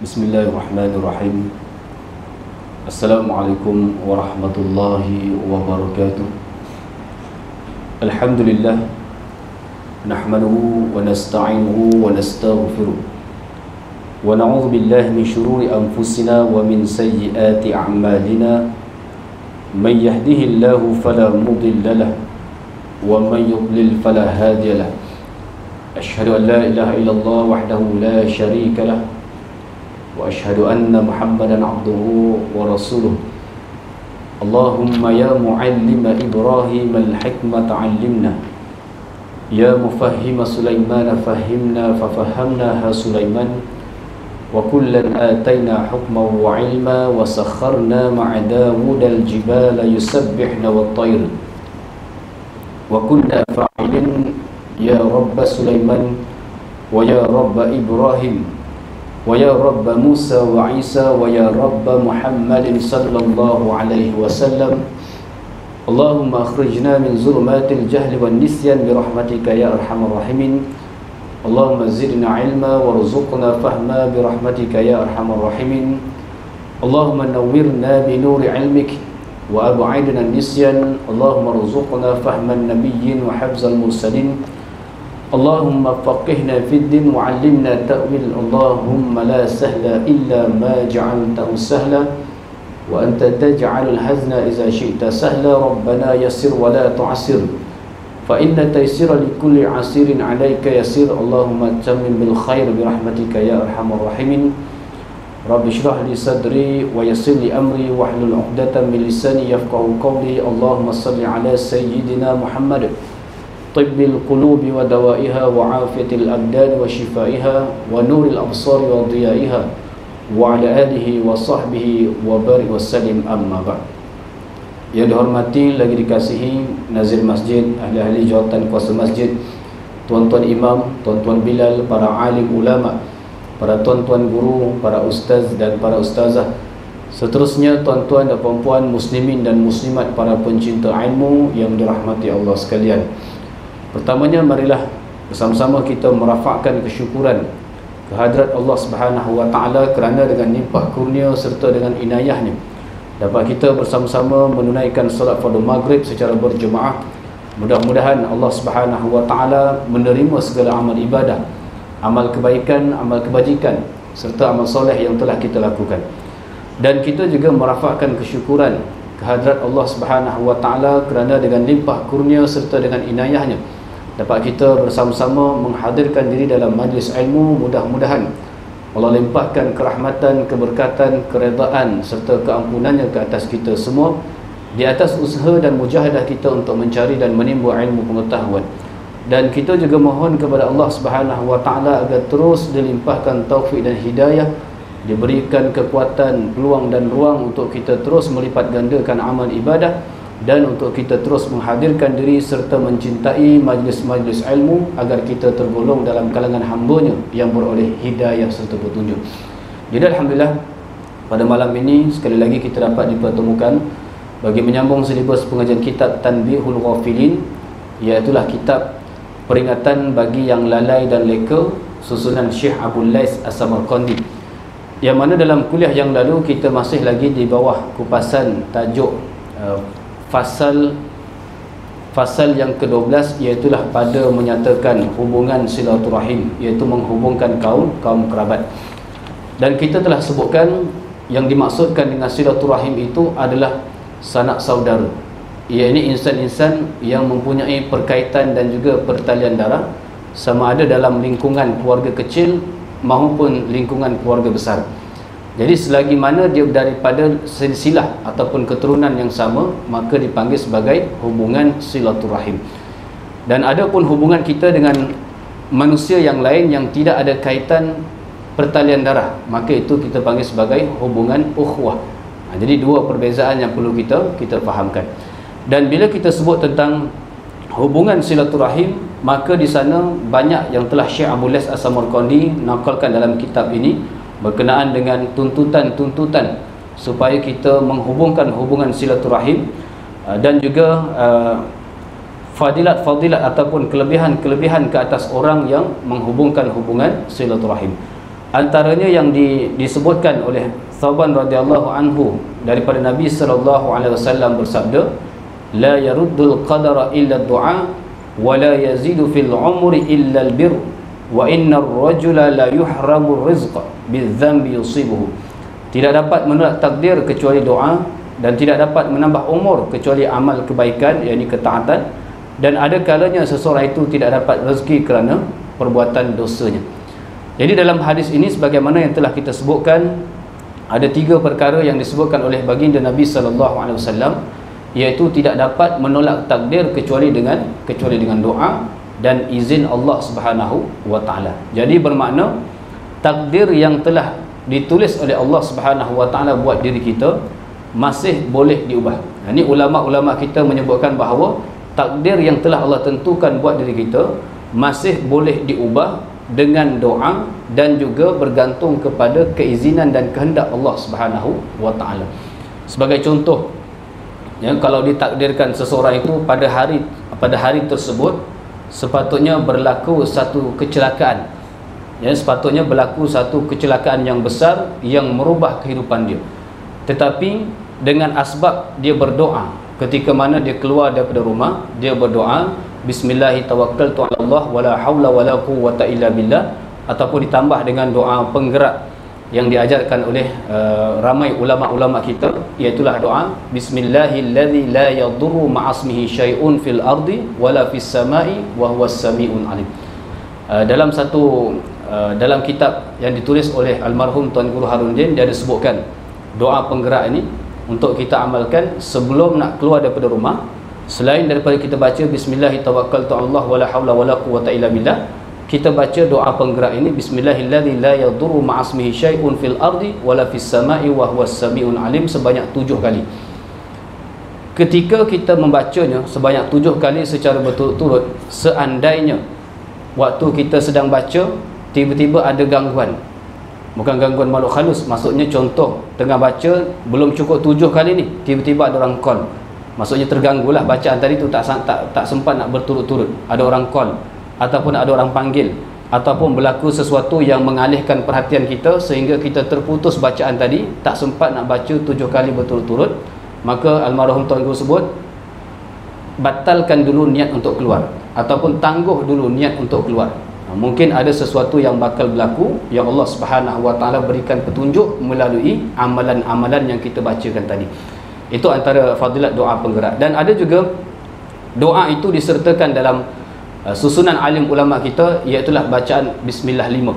Bismillahirrahmanirrahim. Assalamualaikum warahmatullahi wabarakatuh. Alhamdulillah, nahmaduhu wa nasta'inuhu wa nastaghfiruh, wa na'udzu billahi min shururi anfusina wa min sayyiati a'malina. Man yahdihillahu fala mudilla lahu wa man yudlil fala hadiya lahu. Asyhadu an la ilaha illallah wahdahu la syarika lahu wa asyhadu anna Muhammadan abduhu wa rasuluh. Allahumma ya muallima Ibrahim al-hikmata 'allimna, ya mufahhima Sulaiman fahhimna fafahamnaha Sulaiman, wa kullan atayna hukman wa 'ilma wa sakharna ma'a Dawud al-jibala yusabbihna wat-tayr wa kunna fa'ilin ya rabb Sulaiman wa ya rabb Ibrahim wa ya rabb Musa wa Isa wa ya rabb Muhammadin sallallahu alaihi wasallam. Allahumma akhrijna min zulumatil jahli wan nisyan bi rahmatika ya arhamar rahimin. Allahumma zidna ilma warzuqna fahma bi rahmatika ya arhamar rahimin. Allahumma nawwirna bi nuri ilmik wa ab'idna an-nisyan. Allahumma arzuqna fahman nabiyyin wa hifzal mursalin. Allahumma faqihna fid din wa 'allimna ta'wil. Allahumma la sahla illa ma ja'altahu sahla wa anta taj'alul hazna idza syi'ta sahla. Rabbana yassir wa la tu'assir fa inna taysira likulli 'asirin 'alaika yasir. Allahumma tammim bil khair bi rahmatika ya arhamar rahimin. Rabbi shrah li sadri wa yassir li amri wahlul 'uqdatam min lisani yafqahu qawli. Allahumma shalli 'ala sayyidina Muhammad tibbil qulubi wa dawaiha wa afiyatil abdan wa shifaiha wa nuril absar wa diyaiha wa ala alihi wa sahbihi wa barik wa sallim, amma ba'd. Yang dihormati lagi dikasihi nazir masjid, ahli-ahli jawatan kuasa masjid, tuan-tuan imam, tuan-tuan bilal, para alim ulama, para tuan-tuan guru, para ustaz dan para ustazah, seterusnya tuan-tuan dan puan-puan muslimin dan muslimat, para pencinta ilmu yang dirahmati Allah sekalian. Pertamanya, marilah bersama-sama kita merafakkan kesyukuran kehadrat Allah Subhanahu wa taala kerana dengan limpah kurnia serta dengan inayahnya dapat kita bersama-sama menunaikan solat fardu maghrib secara berjemaah. Mudah-mudahan Allah Subhanahu wa taala menerima segala amal ibadah, amal kebaikan, amal kebajikan serta amal soleh yang telah kita lakukan. Dan kita juga merafakkan kesyukuran kehadrat Allah Subhanahu wa taala kerana dengan limpah kurnia serta dengan inayahnya dapat kita bersama-sama menghadirkan diri dalam majlis ilmu. Mudah-mudahan Allah limpahkan kerahmatan, keberkatan, keredaan serta keampunannya ke atas kita semua di atas usaha dan mujahadah kita untuk mencari dan menimba ilmu pengetahuan. Dan kita juga mohon kepada Allah Subhanahu wa taala agar terus dilimpahkan taufik dan hidayah, diberikan kekuatan, peluang dan ruang untuk kita terus melipat gandakan amal ibadah dan untuk kita terus menghadirkan diri serta mencintai majlis-majlis ilmu agar kita tergolong dalam kalangan hamba-Nya yang beroleh hidayah serta petunjuk. Jadi alhamdulillah, pada malam ini sekali lagi kita dapat dipertemukan bagi menyambung silibus pengajian kitab Tanbihul Ghafilin, iaitu kitab peringatan bagi yang lalai dan leka, susunan Syekh Abdul Lais As-Samarqandi, yang mana dalam kuliah yang lalu kita masih lagi di bawah kupasan tajuk Fasal yang ke-12, iaitu pada menyatakan hubungan silaturahim, iaitu menghubungkan kaum kerabat. Dan kita telah sebutkan yang dimaksudkan dengan silaturahim itu adalah sanak saudara, iaitu insan-insan yang mempunyai perkaitan dan juga pertalian darah, sama ada dalam lingkungan keluarga kecil maupun lingkungan keluarga besar. Jadi selagi mana dia daripada silsilah ataupun keturunan yang sama, maka dipanggil sebagai hubungan silaturahim. Dan ada pun hubungan kita dengan manusia yang lain yang tidak ada kaitan pertalian darah, maka itu kita panggil sebagai hubungan ukhuwah. Jadi dua perbezaan yang perlu kita fahamkan. Dan bila kita sebut tentang hubungan silaturahim, maka di sana banyak yang telah Syekh Abdul Lais As-Samarqandi nakalkan dalam kitab ini berkenaan dengan tuntutan-tuntutan supaya kita menghubungkan hubungan silaturahim, dan juga fadilat-fadilat ataupun kelebihan-kelebihan ke atas orang yang menghubungkan hubungan silaturahim. Antaranya yang disebutkan oleh Thawban radhiyallahu anhu daripada Nabi sallallahu alaihi wasallam bersabda, la yaruddul qadara illa ad-du'a wa la yazidu fil umri illa al-birr wa innar rajula la yuhramu rizqa bidzambi yusibuhu. Tidak dapat menolak takdir kecuali doa, dan tidak dapat menambah umur kecuali amal kebaikan, yakni ketaatan, dan ada kalanya seseorang itu tidak dapat rezeki kerana perbuatan dosanya. Jadi dalam hadis ini, sebagaimana yang telah kita sebutkan, ada 3 perkara yang disebutkan oleh baginda Nabi SAW, iaitu tidak dapat menolak takdir kecuali dengan doa dan izin Allah Subhanahu wa taala. Jadi bermakna takdir yang telah ditulis oleh Allah Subhanahu wa taala buat diri kita masih boleh diubah. Ini ulama-ulama kita menyebutkan bahawa takdir yang telah Allah tentukan buat diri kita masih boleh diubah dengan doa dan juga bergantung kepada keizinan dan kehendak Allah Subhanahu wa taala. Sebagai contoh, ya, kalau ditakdirkan seseorang itu pada hari tersebut sepatutnya berlaku satu kecelakaan, ya, sepatutnya berlaku satu kecelakaan yang besar yang merubah kehidupan dia, tetapi dengan asbab dia berdoa ketika mana dia keluar daripada rumah, dia berdoa bismillahi tawakkaltu ala Allah wala haula wala quwwata illa billah, ataupun ditambah dengan doa penggerak yang diajarkan oleh ramai ulama-ulama kita, iaitulah doa bismillahilladzi la yadurru ma'asmihi syai'un fil ardi wala fis samai wa huwas samiun alim. Dalam kitab yang ditulis oleh almarhum Tuan Guru Harudin, dia ada sebutkan doa penggerak ini untuk kita amalkan sebelum nak keluar daripada rumah. Selain daripada kita baca bismillahi tawakkaltu Allah wala haula wala quwwata illa billah, kita baca doa penggerak ini bismillahilladzi la yadurru ma'asmihi syai'un fil ardi wala fis samai wa huwas samiun alim sebanyak 7 kali. Ketika kita membacanya sebanyak 7 kali secara berturut-turut, seandainya waktu kita sedang baca tiba-tiba ada gangguan, bukan gangguan makhluk halus, maksudnya contoh tengah baca belum cukup 7 kali ni, tiba-tiba ada orang call, maksudnya terganggulah bacaan tadi tu, tak sempat nak berturut-turut, ada orang call ataupun ada orang panggil, ataupun berlaku sesuatu yang mengalihkan perhatian kita sehingga kita terputus bacaan tadi, tak sempat nak baca 7 kali berturut-turut, maka almarhum Tuan Guru sebut batalkan dulu niat untuk keluar, ataupun tangguh dulu niat untuk keluar. Mungkin ada sesuatu yang bakal berlaku yang Allah Subhanahu wa taala berikan petunjuk melalui amalan-amalan yang kita bacakan tadi. Itu antara fadilat doa penggerak. Dan ada juga doa itu disertakan dalam susunan alim ulama kita, iaitulah bacaan bismillah 5,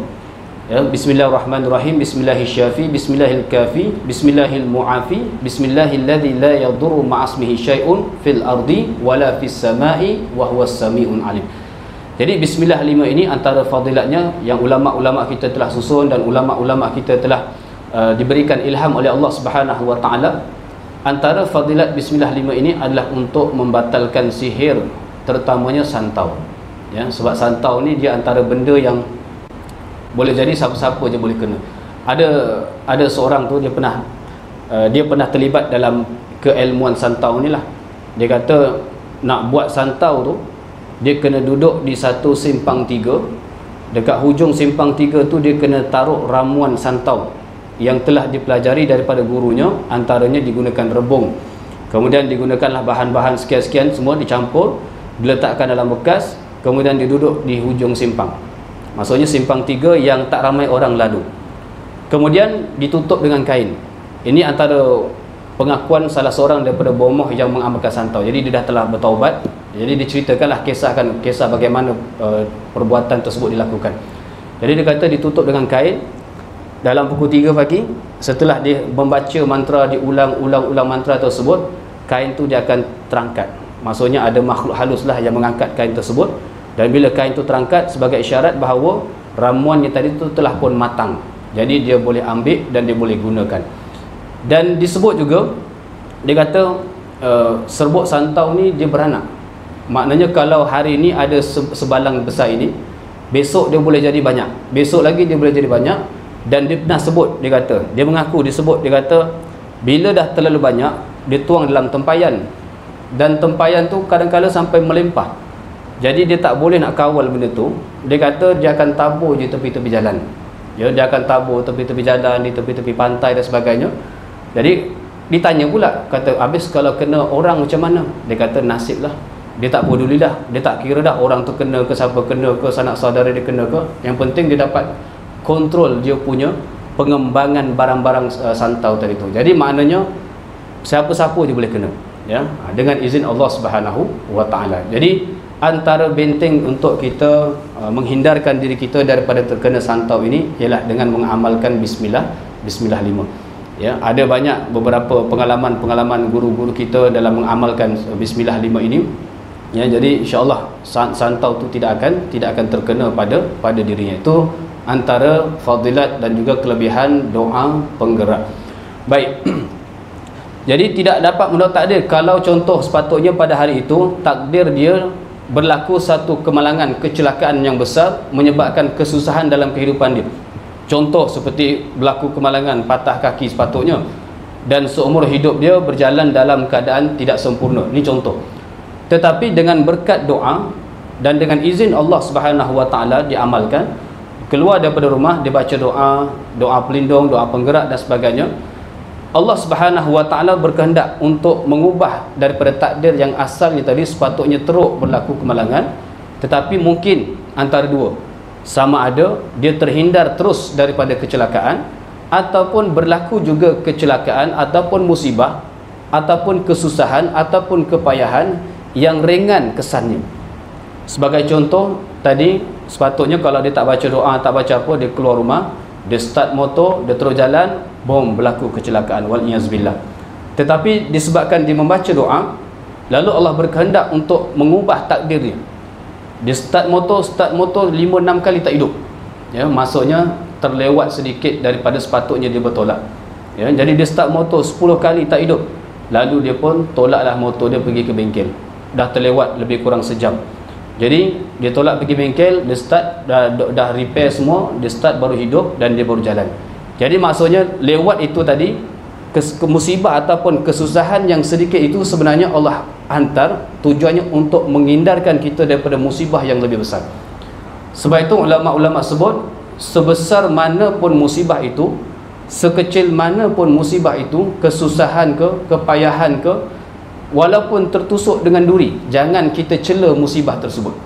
ya, bismillahirrahmanirrahim, bismillahirrahmanirrahim, bismillahilkafi, bismillahilmuafi, bismillahilladzi la yadurru ma'asmihi syai'un fil ardi wala fis samai wa huwas samiun alim. Jadi bismillah 5 ini antara fadilatnya yang ulama-ulama kita telah susun dan ulama-ulama kita telah diberikan ilham oleh Allah Subhanahu wa taala. Antara fadilat bismillah 5 ini adalah untuk membatalkan sihir, terutamanya santau, ya, sebab santau ni dia antara benda yang boleh jadi siapa-siapa je boleh kena. Ada seorang tu dia pernah terlibat dalam keilmuan santau ni lah. Dia kata nak buat santau tu dia kena duduk di satu simpang 3. Dekat hujung simpang 3 tu dia kena taruh ramuan santau yang telah dipelajari daripada gurunya. Antaranya digunakan rebung, kemudian digunakanlah bahan-bahan sekian-sekian, semua dicampur, diletakkan dalam bekas, kemudian diduduk di hujung simpang. Maksudnya simpang 3 yang tak ramai orang lalu. Kemudian ditutup dengan kain. Ini antara pengakuan salah seorang daripada bomoh yang mengamalkan santau. Jadi dia dah telah bertaubat. Jadi diceritakanlah kisah bagaimana perbuatan tersebut dilakukan. Jadi dia kata ditutup dengan kain. Dalam pukul 3 pagi, setelah dia membaca mantra, diulang-ulang mantra tersebut, kain tu dia akan terangkat. Maksudnya ada makhluk haluslah yang mengangkat kain tersebut. Dan bila kain tu terangkat sebagai isyarat bahawa ramuannya tadi tu telah pun matang, jadi dia boleh ambil dan dia boleh gunakan. Dan disebut juga, dia kata serbuk santau ni dia beranak. Maknanya kalau hari ni ada sebalang besar ini, besok dia boleh jadi banyak, besok lagi dia boleh jadi banyak. Dan dia pernah sebut, dia kata, dia mengaku disebut, dia kata bila dah terlalu banyak, dia tuang dalam tempayan, dan tempayan tu kadang-kadang sampai melimpah. Jadi dia tak boleh nak kawal benda tu. Dia kata dia akan tabur je tepi-tepi jalan. Ya, dia akan tabur tepi-tepi jalan, di tepi-tepi pantai dan sebagainya. Jadi ditanya pula, kata habis kalau kena orang macam mana? Dia kata nasib lah. Dia tak peduli dah, dia tak kira dah orang tu kena ke siapa, kena ke sanak saudara dia kena ke. Yang penting dia dapat kontrol dia punya pengembangan barang-barang santau tadi tu. Jadi maknanya siapa-siapa je boleh kena, ya, dengan izin Allah Subhanahu wa taala. Jadi antara benteng untuk kita menghindarkan diri kita daripada terkena santau ini ialah dengan mengamalkan bismillah 5. Ya, ada banyak beberapa pengalaman guru-guru kita dalam mengamalkan bismillah 5 ini. Ya, jadi insya-Allah santau tu tidak akan terkena pada dirinya. Itu antara fadilat dan juga kelebihan doa penggerak. Baik. Jadi tidak dapat menolak takdir. Kalau contoh sepatutnya pada hari itu takdir dia berlaku satu kemalangan, kecelakaan yang besar menyebabkan kesusahan dalam kehidupan dia. Contoh seperti berlaku kemalangan, patah kaki sepatutnya, dan seumur hidup dia berjalan dalam keadaan tidak sempurna. Ini contoh. Tetapi dengan berkat doa dan dengan izin Allah Subhanahu wa taala diamalkan, keluar daripada rumah dia baca doa pelindung, doa penggerak dan sebagainya. Allah Subhanahu wa taala berkehendak untuk mengubah daripada takdir yang asalnya tadi sepatutnya teruk berlaku kemalangan, tetapi mungkin antara dua, sama ada dia terhindar terus daripada kecelakaan, ataupun berlaku juga kecelakaan ataupun musibah ataupun kesusahan ataupun kepayahan yang ringan kesannya. Sebagai contoh tadi, sepatutnya kalau dia tak baca doa, tak baca apa, dia keluar rumah, dia start motor, dia terus jalan, bom, berlaku kecelakaan, wal'iyazbillah. Tetapi disebabkan dia membaca doa, lalu Allah berkehendak untuk mengubah takdirnya. Dia start motor 5-6 kali tak hidup, ya, maksudnya terlewat sedikit daripada sepatutnya dia bertolak, ya. Jadi dia start motor 10 kali tak hidup, lalu dia pun tolaklah motor dia pergi ke bengkel. Dah terlewat lebih kurang sejam. Jadi dia tolak pergi bengkel, dia start dah repair semua, dia start baru hidup dan dia baru jalan. Jadi maksudnya lewat itu tadi, musibah ataupun kesusahan yang sedikit itu sebenarnya Allah hantar tujuannya untuk menghindarkan kita daripada musibah yang lebih besar. Sebab itu ulama-ulama sebut, sebesar mana pun musibah itu, sekecil mana pun musibah itu, kesusahan ke, kepayahan ke, walaupun tertusuk dengan duri, jangan kita cela musibah tersebut,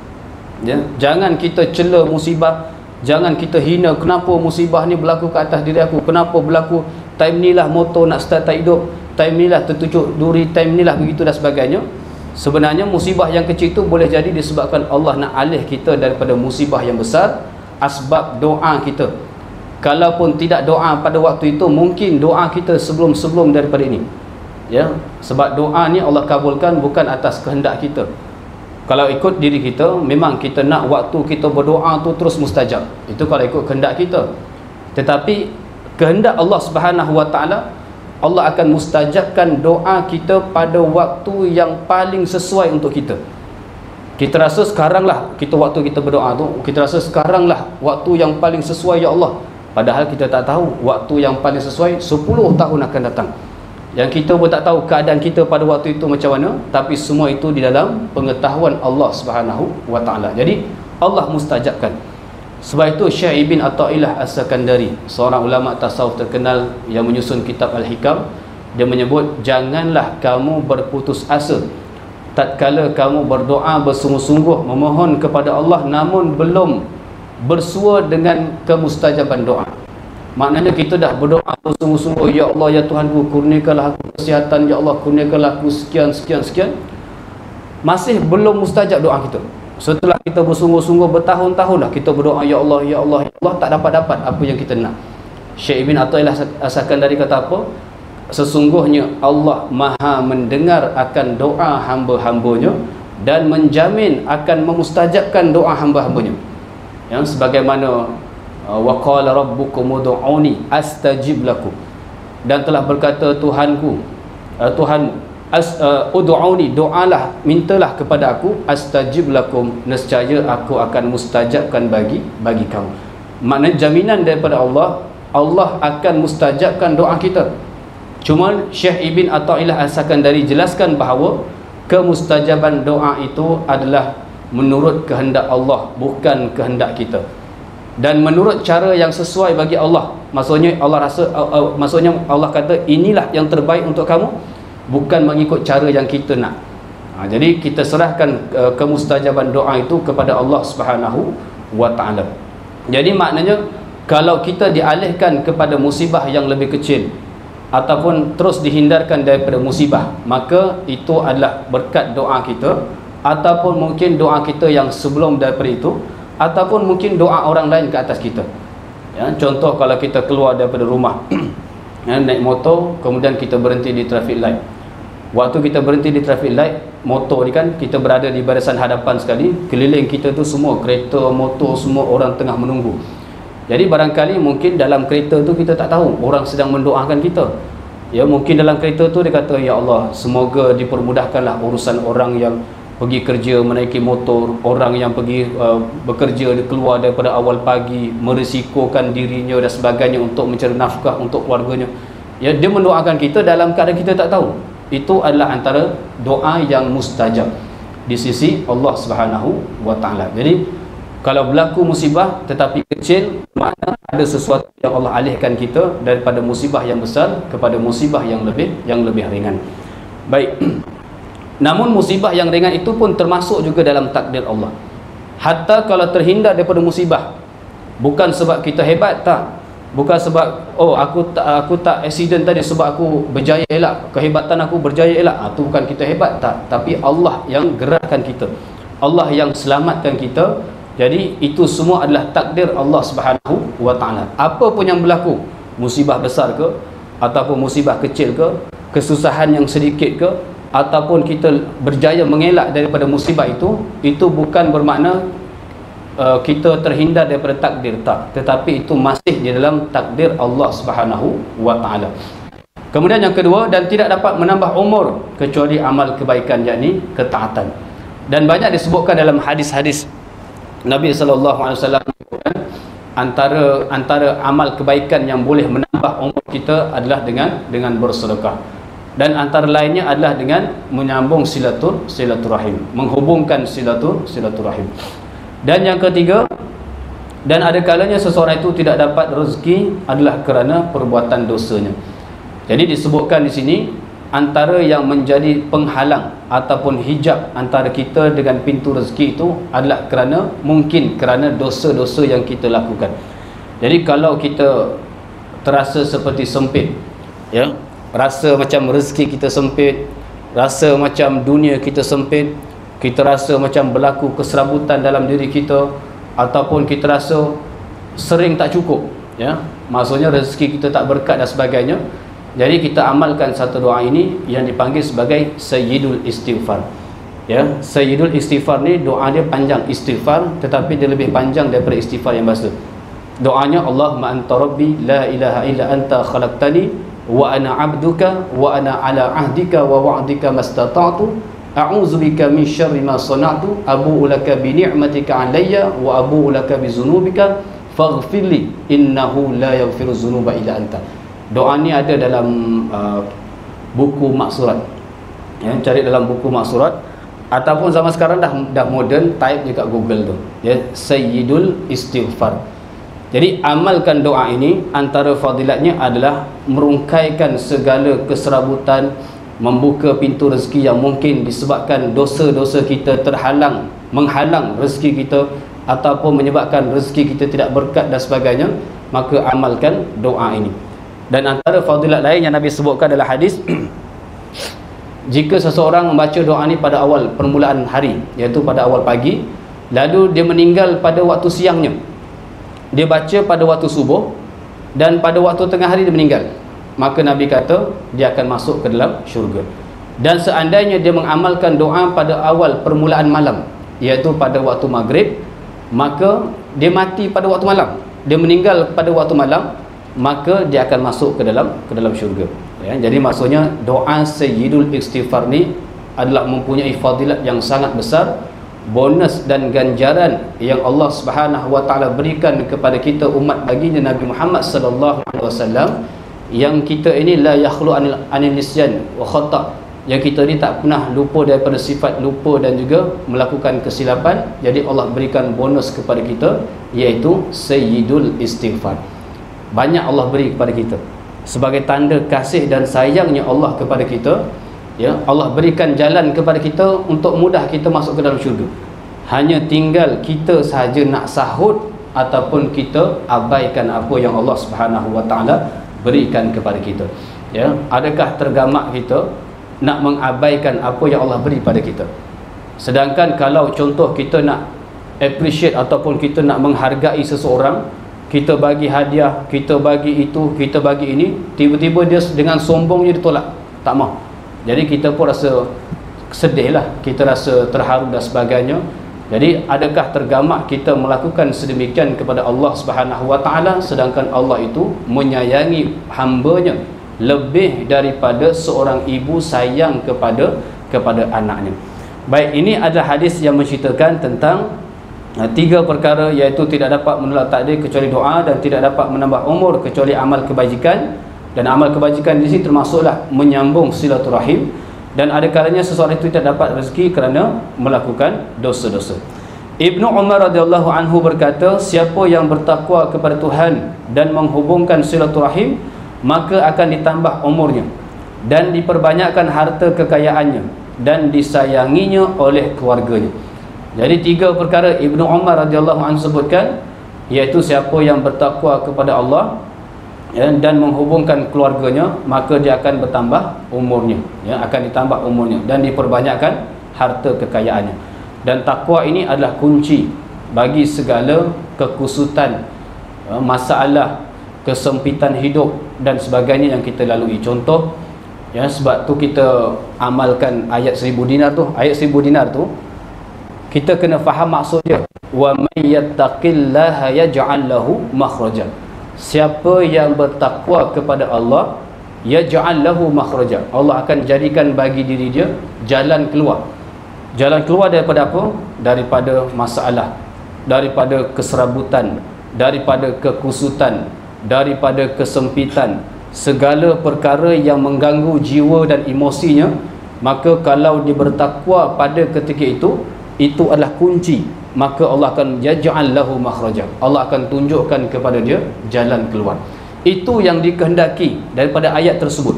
ya. Jangan kita cela musibah, jangan kita hina, kenapa musibah ni berlaku ke atas diri aku, kenapa berlaku time ni lah motor nak start tak hidup, time ni lah tertusuk duri, time ni lah begitu dan sebagainya. Sebenarnya musibah yang kecil itu boleh jadi disebabkan Allah nak alih kita daripada musibah yang besar, asbab doa kita. Kalaupun tidak doa pada waktu itu, mungkin doa kita sebelum daripada ini, ya. Sebab doa ni Allah kabulkan bukan atas kehendak kita. Kalau ikut diri kita, memang kita nak waktu kita berdoa tu terus mustajab, itu kalau ikut kehendak kita. Tetapi kehendak Allah Subhanahu wa taala, Allah akan mustajabkan doa kita pada waktu yang paling sesuai untuk kita. Kita rasa sekarang lah waktu kita berdoa tu, kita rasa sekarang lah waktu yang paling sesuai, ya Allah. Padahal kita tak tahu waktu yang paling sesuai 10 tahun akan datang, yang kita pun tak tahu keadaan kita pada waktu itu macam mana. Tapi semua itu di dalam pengetahuan Allah Subhanahu wa taala. Jadi Allah mustajabkan. Sebab itu Syekh Ibn Atha'illah As-Sakandari, seorang ulama tasawuf terkenal yang menyusun kitab Al-Hikam, dia menyebut, janganlah kamu berputus asa tatkala kamu berdoa bersungguh-sungguh memohon kepada Allah namun belum bersua dengan kemustajaban doa. Maknanya kita dah berdoa bersungguh-sungguh, ya Allah, ya Tuhanku, kurniakanlah aku kesihatan, ya Allah, kurniakanlah aku sekian, masih belum mustajab doa kita. Setelah kita bersungguh-sungguh bertahun-tahun dah kita berdoa, ya Allah, ya Allah, ya Allah, tak dapat apa yang kita nak. Syekh Ibn Atha'illah As-Sakandari kata apa? Sesungguhnya Allah Maha mendengar akan doa hamba-hambanya dan menjamin akan memustajabkan doa hamba-hambanya. Yang sebagaimana wa qala rabbukum ud'uni astajib lakum, dan telah berkata Tuhanmu, ud'uni, doalah, mintalah kepada aku, astajib lakum, nescaya aku akan mustajabkan bagi kamu. Maknanya jaminan daripada Allah, Allah akan mustajabkan doa kita. Cuma Syekh Ibn Atha'illah As-Sakandari jelaskan bahawa kemustajaban doa itu adalah menurut kehendak Allah, bukan kehendak kita. dan menurut cara yang sesuai bagi Allah. Maksudnya Allah rasa maksudnya Allah kata inilah yang terbaik untuk kamu, bukan mengikut cara yang kita nak. Jadi kita serahkan kemustajaban doa itu kepada Allah Subhanahu wa taala. Jadi maknanya kalau kita dialihkan kepada musibah yang lebih kecil ataupun terus dihindarkan daripada musibah, maka itu adalah berkat doa kita, ataupun mungkin doa kita yang sebelum daripada itu, ataupun mungkin doa orang lain ke atas kita. Ya, contoh kalau kita keluar daripada rumah ya, naik motor, kemudian kita berhenti di traffic light. Waktu kita berhenti di traffic light, motor ni kan kita berada di barisan hadapan sekali, keliling kita tu semua kereta, motor, semua orang tengah menunggu. Jadi barangkali mungkin dalam kereta tu kita tak tahu orang sedang mendoakan kita. Ya, mungkin dalam kereta tu dia kata, ya Allah, semoga dipermudahkanlah urusan orang yang pergi kerja menaiki motor, orang yang pergi bekerja, keluar daripada awal pagi, merisikokan dirinya dan sebagainya untuk mencari nafkah untuk keluarganya. Ya, dia mendoakan kita dalam keadaan kita tak tahu. Itu adalah antara doa yang mustajab di sisi Allah Subhanahu wa taala. Jadi kalau berlaku musibah tetapi kecil, makna ada sesuatu yang Allah alihkan kita daripada musibah yang besar kepada musibah yang lebih ringan. Baik. Namun musibah yang ringan itu pun termasuk juga dalam takdir Allah. Hatta kalau terhindar daripada musibah, bukan sebab kita hebat, tak. Bukan sebab aku tak accident tadi sebab aku berjaya elak, kehebatan aku berjaya elak. Itu bukan kita hebat, tak. Tapi Allah yang gerakkan kita, Allah yang selamatkan kita. Jadi itu semua adalah takdir Allah Subhanahu wa taala. Apa pun yang berlaku, musibah besar ke ataupun musibah kecil ke, kesusahan yang sedikit ke, ataupun kita berjaya mengelak daripada musibah itu bukan bermakna kita terhindar daripada takdir, tak. Tetapi itu masih di dalam takdir Allah Subhanahu wa taala. Kemudian yang kedua, dan tidak dapat menambah umur kecuali amal kebaikan, yakni ketaatan. Dan banyak disebutkan dalam hadis-hadis Nabi SAW, antara amal kebaikan yang boleh menambah umur kita adalah dengan bersedekah, dan antara lainnya adalah dengan menyambung silaturahim, menghubungkan silaturahim. Dan yang ketiga, dan ada kalanya seseorang itu tidak dapat rezeki adalah kerana perbuatan dosanya. Jadi disebutkan di sini antara yang menjadi penghalang ataupun hijab antara kita dengan pintu rezeki itu adalah kerana dosa-dosa yang kita lakukan. Jadi kalau kita terasa seperti sempit, ya, rasa macam rezeki kita sempit, rasa macam dunia kita sempit, kita rasa macam berlaku keserabutan dalam diri kita, ataupun kita rasa sering tak cukup, ya, maksudnya rezeki kita tak berkat dan sebagainya. Jadi kita amalkan satu doa ini yang dipanggil sebagai Sayyidul Istighfar. Ya, Sayyidul Istighfar ni doa dia panjang, istighfar, tetapi dia lebih panjang daripada istighfar yang biasa. Doanya, Allahumma anta rabbi la ilaha illa anta khalaqtani wa ana abduka wa ana ala ahdika wa wa'dika mastata'tu a'udzubika min syarri ma sana'tu abu'u laka bi ni'matika 'alayya wa abu'u laka bi dzunubika faghfirli innahu la yaghfiru dzunuba illa anta. Doa ni ada dalam buku maksurat, ya, cari dalam buku maksurat, ataupun zaman sekarang dah modern, type je kat Google tu, ya, Sayyidul Istighfar. Jadi amalkan doa ini, antara fadilatnya adalah merungkaikan segala keserabutan, membuka pintu rezeki yang mungkin disebabkan dosa-dosa kita menghalang rezeki kita, ataupun menyebabkan rezeki kita tidak berkat dan sebagainya. Maka amalkan doa ini. Dan antara fadilat lain yang Nabi sebutkan dalam hadis, jika seseorang membaca doa ni pada awal permulaan hari, iaitu pada awal pagi, lalu dia meninggal pada waktu siangnya, dia baca pada waktu subuh, dan pada waktu tengah hari dia meninggal, maka Nabi kata dia akan masuk ke dalam syurga. Dan seandainya dia mengamalkan doa pada awal permulaan malam, iaitu pada waktu maghrib, maka dia mati pada waktu malam, dia meninggal pada waktu malam, maka dia akan masuk ke dalam syurga, ya. Jadi maksudnya doa Sayyidul Istighfar ni adalah mempunyai fadilat yang sangat besar, bonus dan ganjaran yang Allah Subhanahu wa taala berikan kepada kita umat baginda Nabi Muhammad sallallahu alaihi wasallam, yang kita ini la yakhlu anil nisyan wa khata', yang kita ni tak pernah lupa daripada sifat lupa dan juga melakukan kesilapan. Jadi Allah berikan bonus kepada kita, iaitu Sayyidul Istighfar. Banyak Allah beri kepada kita sebagai tanda kasih dan sayangnya Allah kepada kita. Ya, Allah berikan jalan kepada kita untuk mudah kita masuk ke dalam syurga. Hanya tinggal kita sahaja nak sahut ataupun kita abaikan apa yang Allah Subhanahu Wa Taala berikan kepada kita. Ya, adakah tergamak kita nak mengabaikan apa yang Allah beri pada kita? Sedangkan kalau contoh kita nak appreciate ataupun kita nak menghargai seseorang, kita bagi hadiah, kita bagi itu, kita bagi ini, tiba-tiba dia dengan sombongnya ditolak, tak mau. Jadi kita pun rasa sedih lah, kita rasa terharu dan sebagainya. Jadi adakah tergamak kita melakukan sedemikian kepada Allah Subhanahu Wa Taala, sedangkan Allah itu menyayangi hamba-Nya lebih daripada seorang ibu sayang kepada anaknya. Baik, ini adalah hadis yang menceritakan tentang 3 perkara, iaitu tidak dapat menolak takdir kecuali doa, dan tidak dapat menambah umur kecuali amal kebajikan. Dan amal kebajikan di sini termasuklah menyambung silaturahim. Dan ada kalanya seseorang itu tidak dapat rezeki kerana melakukan dosa-dosa. Ibnu Umar radhiyallahu anhu berkata, siapa yang bertakwa kepada Tuhan dan menghubungkan silaturahim, maka akan ditambah umurnya dan diperbanyakkan harta kekayaannya dan disayanginya oleh keluarganya. Jadi 3 perkara Ibnu Umar radhiyallahu anhu sebutkan, iaitu siapa yang bertakwa kepada Allah, ya, dan menghubungkan keluarganya, maka dia akan bertambah umurnya, ya, akan ditambah umurnya dan diperbanyakkan harta kekayaannya. Dan takwa ini adalah kunci bagi segala kekusutan, masalah, kesempitan hidup dan sebagainya yang kita lalui. Contoh, ya, sebab tu kita amalkan ayat 1000 dinar tu. Ayat 1000 dinar tu kita kena faham maksud dia. Wa may yattaqillaha yaj'al lahu makhraja. Siapa yang bertakwa kepada Allah, yaj'al lahu makhraja, Allah akan jadikan bagi diri dia jalan keluar. Jalan keluar daripada apa? Daripada masalah, daripada keserabutan, daripada kekusutan, daripada kesempitan, segala perkara yang mengganggu jiwa dan emosinya. Maka kalau dia bertakwa pada ketika itu adalah kunci. Maka Allah akan yaj'al lahu makhraja, Allah akan tunjukkan kepada dia jalan keluar. Itu yang dikehendaki daripada ayat tersebut.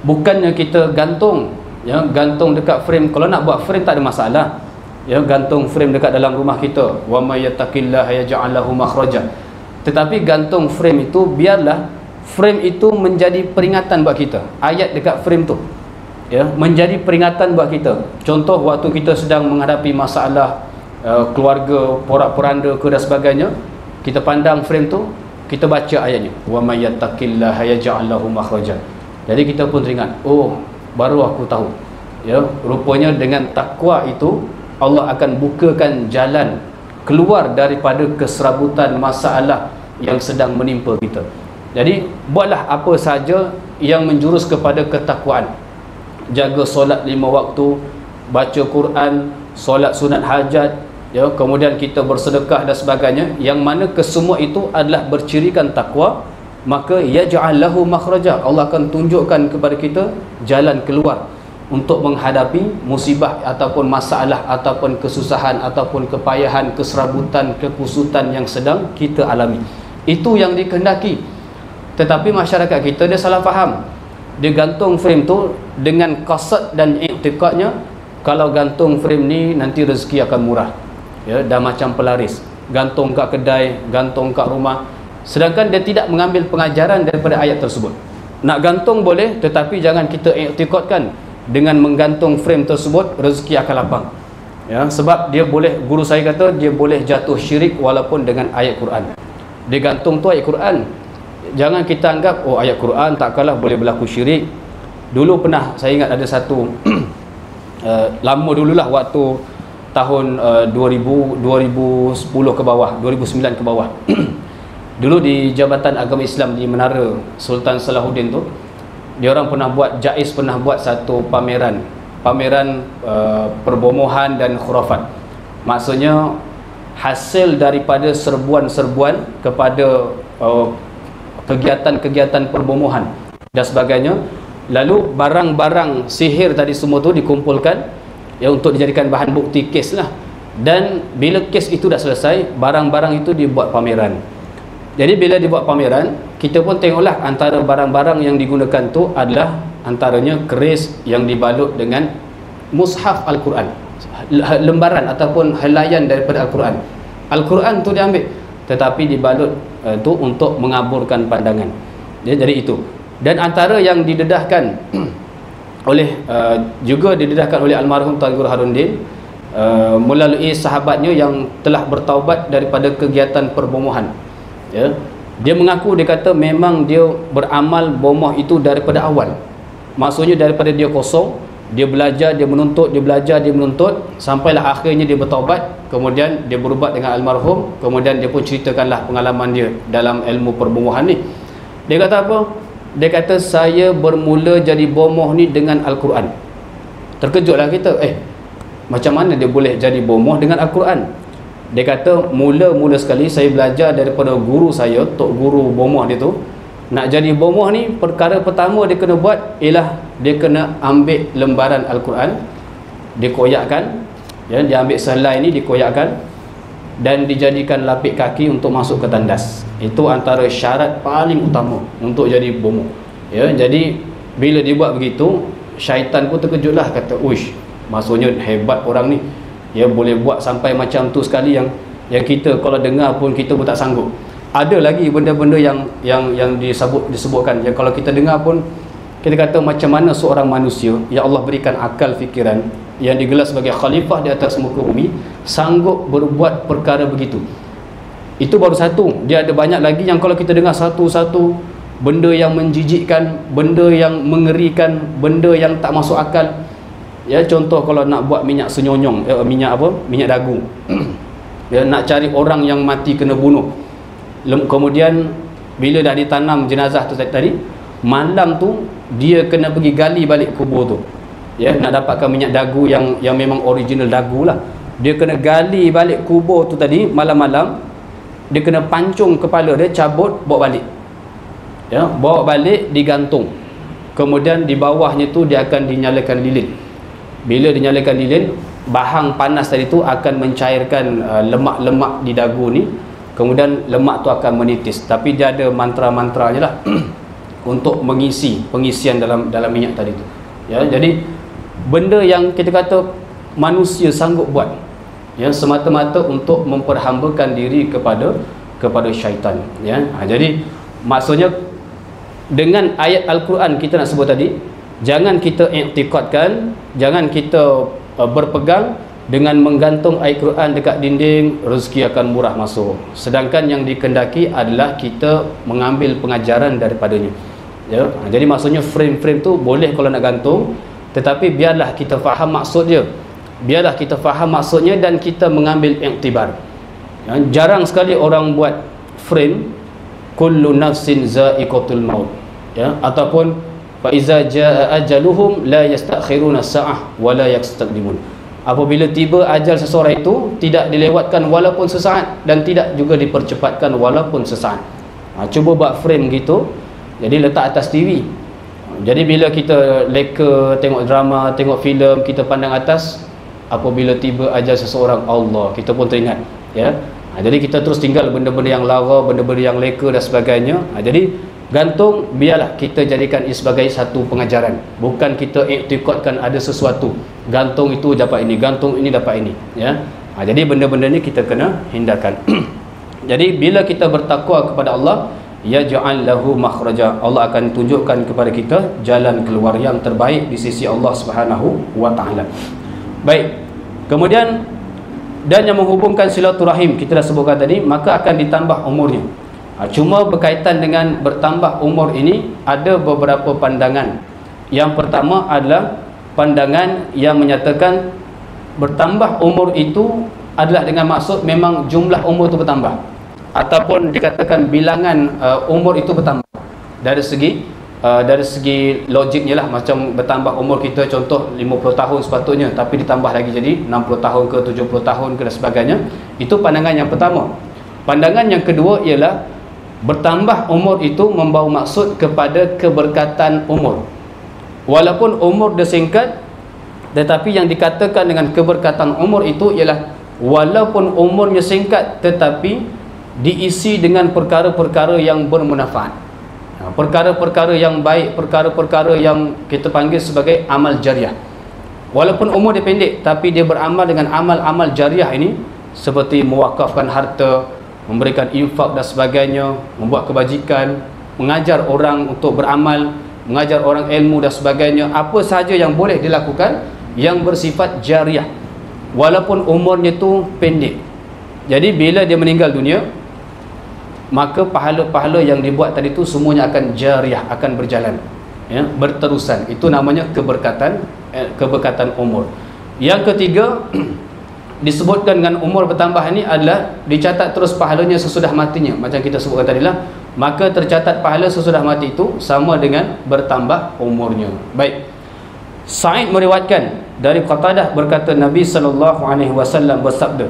Bukannya kita gantung, ya, gantung dekat frame. Kalau nak buat frame tak ada masalah, ya, gantung frame dekat dalam rumah kita, wa may yattaqillaha yaj'al lahu makhraja. Tetapi gantung frame itu, biarlah frame itu menjadi peringatan buat kita. Ayat dekat frame tu, ya, menjadi peringatan buat kita. Contoh, waktu kita sedang menghadapi masalah keluarga, porak-poranda ke dan sebagainya, kita pandang frame tu, kita baca ayatnya, wa may yattaqillaha yaj'al lahu makhraja. Jadi kita pun teringat, oh, baru aku tahu, ya, rupanya dengan takwa itu Allah akan bukakan jalan keluar daripada keserabutan masalah yang sedang menimpa kita. Jadi buatlah apa saja yang menjurus kepada ketakwaan. Jaga solat 5 waktu, baca Quran, solat sunat hajat, ya, kemudian kita bersedekah dan sebagainya, yang mana kesemua itu adalah bercirikan takwa. Maka yaj'al lahu makhraja, Allah akan tunjukkan kepada kita jalan keluar untuk menghadapi musibah ataupun masalah ataupun kesusahan ataupun kepayahan, keserabutan, kekusutan yang sedang kita alami. Itu yang dikehendaki. Tetapi masyarakat kita dia salah faham. Dia gantung frame tu dengan qasad dan i'tiqadnya, kalau gantung frame ni nanti rezeki akan murah, ya, dah macam pelaris, gantung kat kedai, gantung kat rumah. Sedangkan dia tidak mengambil pengajaran daripada ayat tersebut. Nak gantung boleh, tetapi jangan kita i'tiqadkan dengan menggantung frame tersebut rezeki akan lapang, ya, sebab dia boleh, guru saya kata, dia boleh jatuh syirik walaupun dengan ayat Quran. Dia gantung tu ayat Quran. Jangan kita anggap, oh, ayat Quran tak kalah boleh berlaku syirik. Dulu pernah saya ingat ada satu lama dululah, waktu tahun 2010 ke bawah, 2009 ke bawah. Dulu di Jabatan Agama Islam di Menara Sultan Salahuddin tu, dia orang pernah buat, JAIS pernah buat satu pameran perbomohan dan khurafat. Maksudnya hasil daripada serbuan-serbuan kepada kegiatan-kegiatan perbomohan dan sebagainya. Lalu barang-barang sihir tadi semua tu dikumpulkan, ya, untuk dijadikan bahan bukti kes lah. Dan bila kes itu dah selesai, barang-barang itu dibuat pameran. Jadi bila dibuat pameran, kita pun tengoklah antara barang-barang yang digunakan tu adalah antaranya keris yang dibalut dengan mushaf Al-Quran, lembaran ataupun helaian daripada Al-Quran. Al-Quran tu diambil, tetapi dibalut tu untuk mengaburkan pandangan. Jadi itu. Dan antara yang didedahkan oleh juga didedahkan oleh almarhum Tuan Guru Haruddin melalui sahabatnya yang telah bertaubat daripada kegiatan perbomohan, ya. Dia mengaku, dia kata memang dia beramal bomoh itu daripada awal. Maksudnya daripada dia kosong, dia belajar, dia menuntut, dia belajar, dia menuntut, sampailah akhirnya dia bertaubat. Kemudian dia berubat dengan almarhum. Kemudian dia pun ceritakanlah pengalaman dia dalam ilmu perbomohan ni. Dia kata apa? Dia kata, saya bermula jadi bomoh ni dengan Al-Quran. Terkejutlah kita, macam mana dia boleh jadi bomoh dengan Al-Quran? Dia kata, mula-mula sekali saya belajar daripada guru saya, tok guru bomoh dia tu. Nak jadi bomoh ni, perkara pertama dia kena buat ialah dia kena ambil lembaran Al-Quran, dia koyakkan, ya, dia ambil selai ni, dikoyakkan dan dijadikan lapik kaki untuk masuk ke tandas. Itu antara syarat paling utama untuk jadi bomoh, ya. Jadi bila dia buat begitu, syaitan pun terkejutlah, kata, uish, maksudnya hebat orang ni, ya, boleh buat sampai macam tu sekali yang kita kalau dengar pun kita pun tak sanggup. Ada lagi benda-benda yang disebutkan yang kalau kita dengar pun kita kata, macam mana seorang manusia yang Allah berikan akal fikiran, yang digelar sebagai khalifah di atas muka bumi, sanggup berbuat perkara begitu. Itu baru satu. Dia ada banyak lagi yang kalau kita dengar satu-satu, benda yang menjijikkan, benda yang mengerikan, benda yang tak masuk akal. Ya, contoh kalau nak buat minyak senyonyong, minyak dagu. Ya, nak cari orang yang mati kena bunuh. Kemudian bila dah ditanam jenazah tu tadi, malam tu dia kena pergi gali balik kubur tu, ya, nak dapatkan minyak dagu yang memang original dagu lah. Dia kena gali balik kubur tu tadi malam-malam, dia kena pancung kepala dia, cabut, bawa balik, ya, bawa balik, digantung. Kemudian di bawahnya tu dia akan dinyalakan lilin. Bila dinyalakan lilin, bahang panas tadi tu akan mencairkan lemak-lemak di dagu ni. Kemudian lemak tu akan menitis, tapi dia ada mantra-mantra je lah untuk mengisi pengisian dalam minyak tadi tu, ya. Jadi benda yang kita kata manusia sanggup buat, ya, semata-mata untuk memperhambakan diri kepada syaitan, ya. Jadi maksudnya dengan ayat Al-Quran kita nak sebut tadi, jangan kita i'tiqadkan, jangan kita berpegang dengan menggantung ayat Quran dekat dinding, rezeki akan murah masuk. Sedangkan yang dikendaki adalah kita mengambil pengajaran daripadanya, ya. Jadi maksudnya frame-frame tu boleh kalau nak gantung, tetapi biarlah kita faham maksud dia, biarlah kita faham maksudnya dan kita mengambil iktibar, ya. Jarang sekali orang buat frame kullu nafsin za'iqatul maut, ya, ataupun fa iza jaa ajaluhum la yastakhiruna sa'ah wa la yastaqdimun. Apabila tiba ajal seseorang itu, tidak dilewatkan walaupun sesaat dan tidak juga dipercepatkan walaupun sesaat. Cuba buat frame gitu, jadi letak atas TV. Jadi bila kita leka, tengok drama, tengok filem, kita pandang atas, apabila tiba ajal seseorang, Allah, kita pun teringat, ya. Jadi kita terus tinggal benda-benda yang lara, benda-benda yang leka dan sebagainya. Jadi gantung, biarlah kita jadikan ia sebagai satu pengajaran, bukan kita iktikadkan ada sesuatu, gantung itu dapat ini, gantung ini dapat ini, ya. Jadi benda-benda ni kita kena hindarkan. Jadi bila kita bertakwa kepada Allah, yaj'al lahu makhraja, Allah akan tunjukkan kepada kita jalan keluar yang terbaik di sisi Allah Subhanahu wa taala. Baik. Kemudian dan yang menghubungkan silaturahim kita dah sebutkan tadi, maka akan ditambah umurnya. Cuma berkaitan dengan bertambah umur ini ada beberapa pandangan. Yang pertama adalah pandangan yang menyatakan bertambah umur itu adalah dengan maksud memang jumlah umur itu bertambah, ataupun dikatakan bilangan umur itu bertambah dari segi logiknya lah. Macam bertambah umur kita, contoh 50 tahun sepatutnya, tapi ditambah lagi jadi 60 tahun ke 70 tahun ke dan sebagainya. Itu pandangan yang pertama. Pandangan yang kedua ialah bertambah umur itu membawa maksud kepada keberkatan umur, Walaupun umur dia singkat, tetapi yang dikatakan dengan keberkatan umur itu ialah walaupun umurnya singkat tetapi diisi dengan perkara-perkara yang bermanfaat, perkara-perkara yang baik, perkara-perkara yang kita panggil sebagai amal jariah. Walaupun umur dia pendek, tapi dia beramal dengan amal-amal jariah ini, seperti mewakafkan harta, memberikan infak dan sebagainya, membuat kebajikan, mengajar orang untuk beramal, mengajar orang ilmu dan sebagainya. Apa sahaja yang boleh dilakukan yang bersifat jariah, walaupun umurnya tu pendek. Jadi bila dia meninggal dunia, maka pahala-pahala yang dibuat tadi tu semuanya akan jariah, akan berjalan, ya, berterusan. Itu namanya keberkatan umur. Yang ketiga, disebutkan dengan umur bertambah ini adalah dicatat terus pahalanya sesudah matinya. Macam kita sebutkan tadi lah, maka tercatat pahala sesudah mati itu sama dengan bertambah umurnya. Baik, Sa'id meriwayatkan dari Qatadah berkata Nabi SAW bersabda,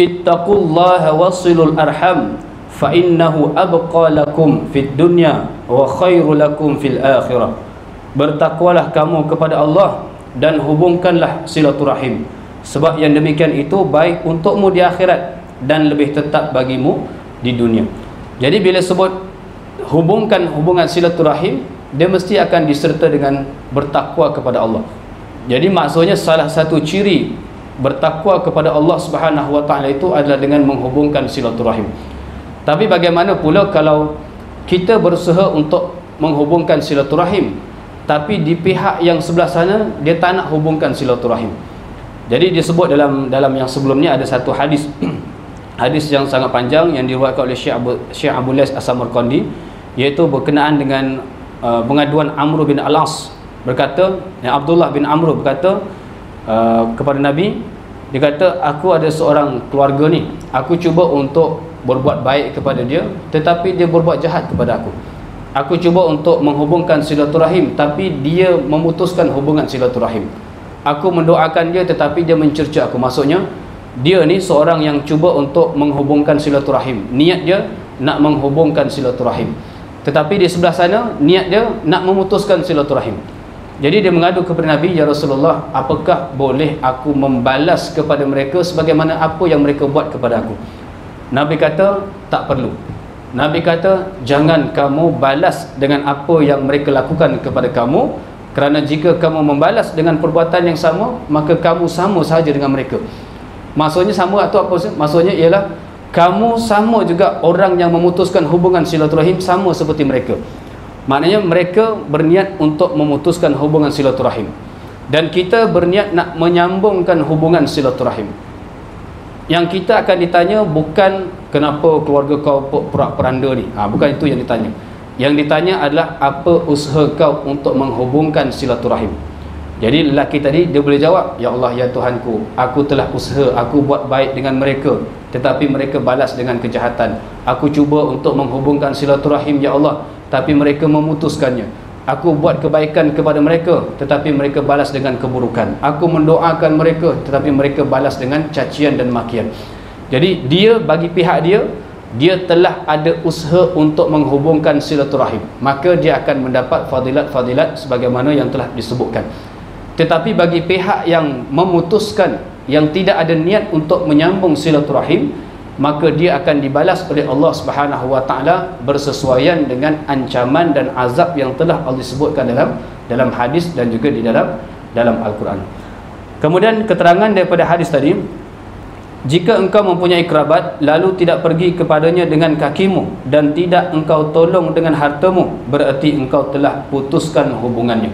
ittaqullaha wasilul arham fa innahu abqa lakum fid dunya wa khairul lakum fil akhirah. Bertakwalah kamu kepada Allah dan hubungkanlah silaturahim, sebab yang demikian itu baik untukmu di akhirat dan lebih tetap bagimu di dunia. Jadi bila sebut hubungkan hubungan silaturahim, dia mesti akan diserta dengan bertakwa kepada Allah. Jadi maksudnya salah satu ciri bertakwa kepada Allah Subhanahu Wa Taala itu adalah dengan menghubungkan silaturahim. Tapi bagaimana pula kalau kita berusaha untuk menghubungkan silaturahim, tapi di pihak yang sebelah sana dia tak nak hubungkan silaturahim? Jadi disebut dalam yang sebelumnya ada satu hadis hadis yang sangat panjang yang diriwayatkan oleh Syekh Abu Lais As-Samarqandi, iaitu berkenaan dengan pengaduan Amr bin Al-As. Berkata, Abdullah bin Amr berkata kepada Nabi, dia kata, aku ada seorang keluarga ni, aku cuba untuk berbuat baik kepada dia, tetapi dia berbuat jahat kepada aku. Aku cuba untuk menghubungkan silaturahim, tapi dia memutuskan hubungan silaturahim. Aku mendoakan dia, tetapi dia mencerca aku. Maksudnya dia ni seorang yang cuba untuk menghubungkan silaturahim, niat dia nak menghubungkan silaturahim, tetapi di sebelah sana niat dia nak memutuskan silaturahim. Jadi dia mengadu kepada Nabi, ya Rasulullah, apakah boleh aku membalas kepada mereka sebagaimana apa yang mereka buat kepada aku? Nabi kata, tak perlu. Nabi kata, jangan kamu balas dengan apa yang mereka lakukan kepada kamu, kerana jika kamu membalas dengan perbuatan yang sama, maka kamu sama saja dengan mereka. Maksudnya sama atau apa? Maksudnya ialah kamu sama juga orang yang memutuskan hubungan silaturahim, sama seperti mereka. Maknanya mereka berniat untuk memutuskan hubungan silaturahim, dan kita berniat nak menyambungkan hubungan silaturahim. Yang kita akan ditanya bukan kenapa keluarga kau porak-poranda ni, bukan itu yang ditanya. Yang ditanya adalah apa usaha kau untuk menghubungkan silaturahim. Jadi lelaki tadi dia boleh jawab, ya Allah, ya Tuhanku, aku telah usaha, aku buat baik dengan mereka, tetapi mereka balas dengan kejahatan. Aku cuba untuk menghubungkan silaturahim, ya Allah, tapi mereka memutuskannya. Aku buat kebaikan kepada mereka, tetapi mereka balas dengan keburukan. Aku mendoakan mereka, tetapi mereka balas dengan cacian dan makian. Jadi dia, bagi pihak dia telah ada usaha untuk menghubungkan silaturahim, maka dia akan mendapat fadilat-fadilat sebagaimana yang telah disebutkan. Tetapi bagi pihak yang memutuskan, yang tidak ada niat untuk menyambung silaturahim, maka dia akan dibalas oleh Allah Subhanahu Wa Taala bersesuaian dengan ancaman dan azab yang telah Allah sebutkan dalam hadis dan juga di dalam Al-Quran. Kemudian keterangan daripada hadis tadi, jika engkau mempunyai kerabat lalu tidak pergi kepadanya dengan kakimu dan tidak engkau tolong dengan hartamu, berarti engkau telah putuskan hubungannya.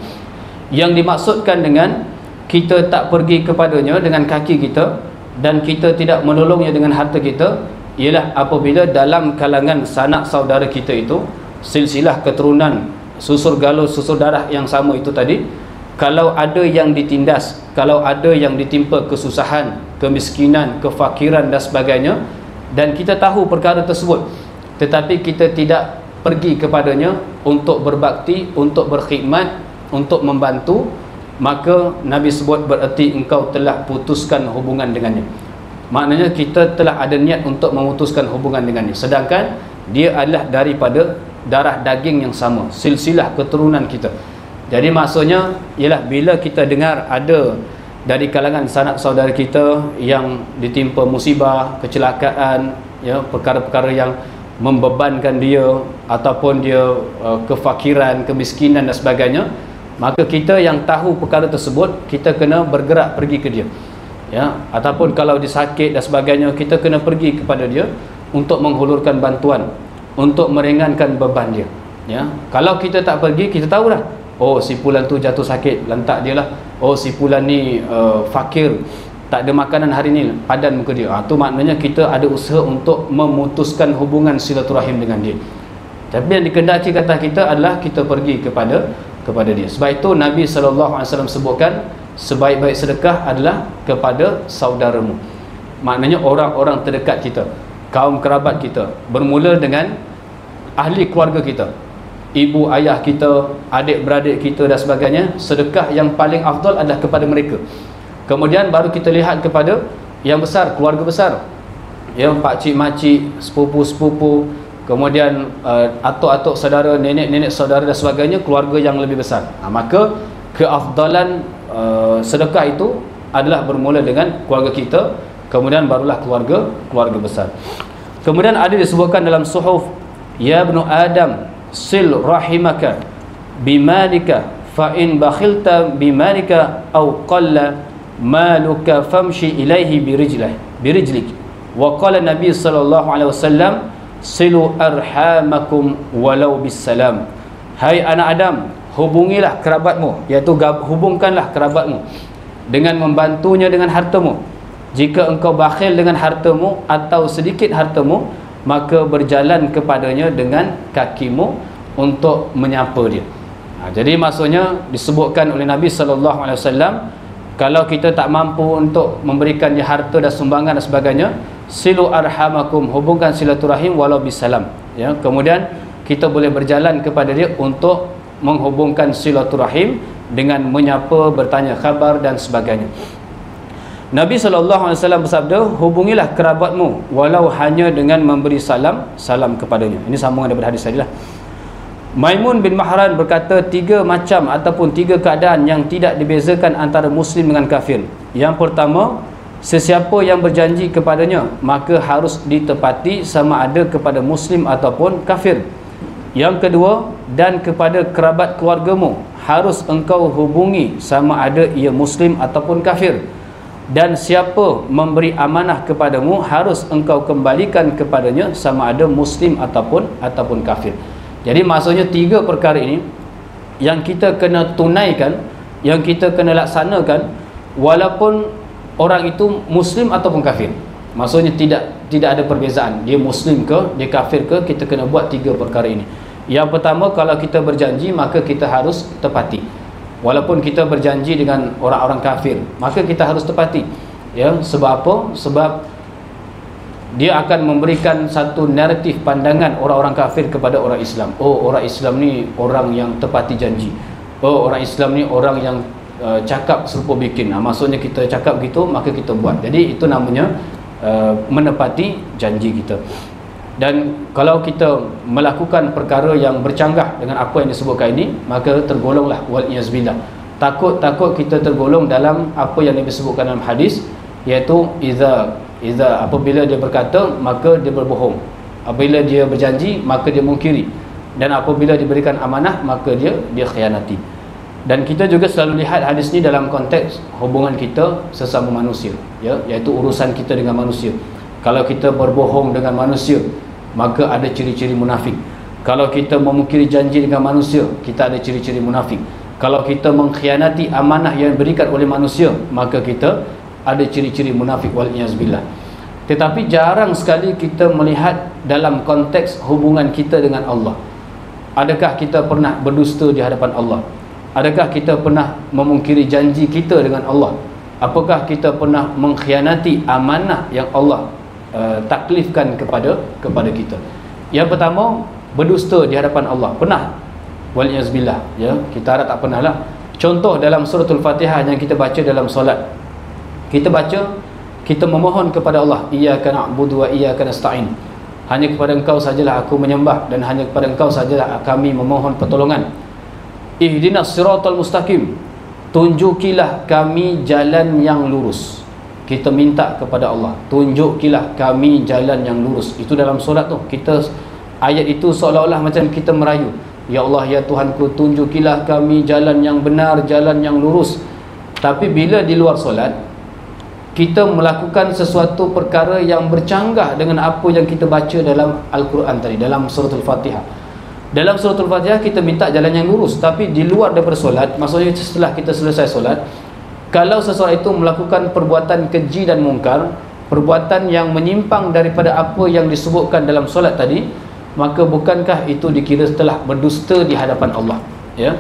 Yang dimaksudkan dengan kita tak pergi kepadanya dengan kaki kita dan kita tidak menolongnya dengan harta kita, ialah apabila dalam kalangan sanak saudara kita itu, silsilah keturunan, susur galur, susur darah yang sama itu tadi, kalau ada yang ditindas, kalau ada yang ditimpa kesusahan, kemiskinan, kefakiran dan sebagainya, dan kita tahu perkara tersebut, tetapi kita tidak pergi kepadanya untuk berbakti, untuk berkhidmat, untuk membantu, maka Nabi sebut berarti engkau telah putuskan hubungan dengannya. Maknanya kita telah ada niat untuk memutuskan hubungan dengannya, sedangkan dia adalah daripada darah daging yang sama, silsilah keturunan kita. Jadi maksudnya ialah bila kita dengar ada dari kalangan sanak saudara kita yang ditimpa musibah, kecelakaan, ya, perkara-perkara yang membebankan dia, ataupun dia kefakiran, kemiskinan dan sebagainya, maka kita yang tahu perkara tersebut, kita kena bergerak pergi ke dia, ya. Ataupun kalau dia sakit dan sebagainya, kita kena pergi kepada dia untuk menghulurkan bantuan, untuk meringankan beban dia, ya. Kalau kita tak pergi, kita tahulah, oh si fulan tu jatuh sakit, lantak dia lah. Oh si fulan ni fakir, tak ada makanan hari ni, padan muka dia. Tu maknanya kita ada usaha untuk memutuskan hubungan silaturahim dengan dia. Tapi yang dikehendaki kata kita adalah kita pergi kepada dia. Sebab itu Nabi SAW sebutkan sebaik-baik sedekah adalah kepada saudaramu. Maknanya orang-orang terdekat kita, kaum kerabat kita, bermula dengan ahli keluarga kita, ibu ayah kita, adik-beradik kita dan sebagainya. Sedekah yang paling afdal adalah kepada mereka. Kemudian baru kita lihat kepada yang besar, keluarga besar, ya, pakcik makcik, sepupu-sepupu, kemudian atuk-atuk saudara, nenek-nenek saudara dan sebagainya, keluarga yang lebih besar. Maka keafdalan sedekah itu adalah bermula dengan keluarga kita, kemudian barulah keluarga besar. Kemudian ada disebutkan dalam suhuf, ya ibnu Adam, sil rahimaka bimalika fa in bakhilta bimalika aw qalla maluka famshi ilaihi birijlik. Wa qala Nabi sallallahu alaihi wasallam, silu arhamakum walau bisalam. Hai anak Adam, hubungilah kerabatmu, iaitu hubungkanlah kerabatmu dengan membantunya dengan hartamu. Jika engkau bakhil dengan hartamu atau sedikit hartamu, maka berjalan kepadanya dengan kakimu untuk menyapa dia. Jadi maksudnya disebutkan oleh Nabi SAW, kalau kita tak mampu untuk memberikan dia harta dan sumbangan dan sebagainya, silu arhamakum, hubungkan silaturahim walau bisalam, ya. Kemudian kita boleh berjalan kepada dia untuk menghubungkan silaturahim dengan menyapa, bertanya khabar dan sebagainya. Nabi SAW bersabda, hubungilah kerabatmu walau hanya dengan memberi salam kepadanya. Ini sambungan daripada hadis tadi lah. Maimun bin Mahran berkata, 3 macam ataupun 3 keadaan yang tidak dibezakan antara muslim dengan kafir. Yang pertama, sesiapa yang berjanji kepadanya maka harus ditepati sama ada kepada muslim ataupun kafir. Yang kedua, dan kepada kerabat keluargamu harus engkau hubungi sama ada ia muslim ataupun kafir. Dan siapa memberi amanah kepadamu harus engkau kembalikan kepadanya sama ada muslim ataupun kafir. Jadi maksudnya 3 perkara ini yang kita kena tunaikan, yang kita kena laksanakan, walaupun orang itu muslim ataupun kafir. Maksudnya tidak ada perbezaan, dia muslim ke, dia kafir ke, kita kena buat 3 perkara ini. Yang pertama, kalau kita berjanji maka kita harus tepati. Walaupun kita berjanji dengan orang-orang kafir, maka kita harus tepati, ya. Sebab apa? Sebab dia akan memberikan satu naratif pandangan orang-orang kafir kepada orang Islam. Oh, orang Islam ni orang yang tepati janji. Oh, orang Islam ni orang yang cakap serupa bikin. Maksudnya kita cakap gitu, maka kita buat. Jadi itu namanya menepati janji kita. Dan kalau kita melakukan perkara yang bercanggah dengan apa yang disebutkan ini, maka tergolonglah wal'iyazbillah. Takut kita tergolong dalam apa yang disebutkan dalam hadis, iaitu apabila dia berkata maka dia berbohong, apabila dia berjanji maka dia mungkiri, dan apabila diberikan amanah maka dia khianati. Dan kita juga selalu lihat hadis ni dalam konteks hubungan kita sesama manusia, ya, iaitu urusan kita dengan manusia. Kalau kita berbohong dengan manusia, maka ada ciri-ciri munafik. Kalau kita memungkiri janji dengan manusia, kita ada ciri-ciri munafik. Kalau kita mengkhianati amanah yang diberikan oleh manusia, maka kita ada ciri-ciri munafik wal'iyazbillah. Tetapi jarang sekali kita melihat dalam konteks hubungan kita dengan Allah. Adakah kita pernah berdusta di hadapan Allah? Adakah kita pernah memungkiri janji kita dengan Allah? Apakah kita pernah mengkhianati amanah yang Allah taklifkan kepada kita? Yang pertama, berdusta di hadapan Allah. Pernah? Wal'iyazbillah, ya. Kita harap tak pernah lah. Contoh dalam suratul Fatihah yang kita baca dalam solat, kita baca, kita memohon kepada Allah, iyyaka na'budu wa iyyaka nasta'in. hanya kepada Engkau sajalah aku menyembah, dan hanya kepada Engkau sajalah kami memohon pertolongan. Ihdinas siratal mustaqim, tunjukilah kami jalan yang lurus. Kita minta kepada Allah, tunjukilah kami jalan yang lurus. Itu dalam solat tu, kita ayat itu seolah-olah macam kita merayu, ya Allah, ya Tuhanku, tunjukilah kami jalan yang benar, jalan yang lurus. Tapi bila di luar solat, kita melakukan sesuatu perkara yang bercanggah dengan apa yang kita baca dalam Al-Quran tadi, dalam surah Al-Fatihah. Dalam surah Al-Fatihah kita minta jalan yang lurus, tapi di luar daripada solat, maksudnya setelah kita selesai solat, kalau seseorang itu melakukan perbuatan keji dan mungkar, perbuatan yang menyimpang daripada apa yang disebutkan dalam solat tadi, maka bukankah itu dikira telah berdusta di hadapan Allah? Ya,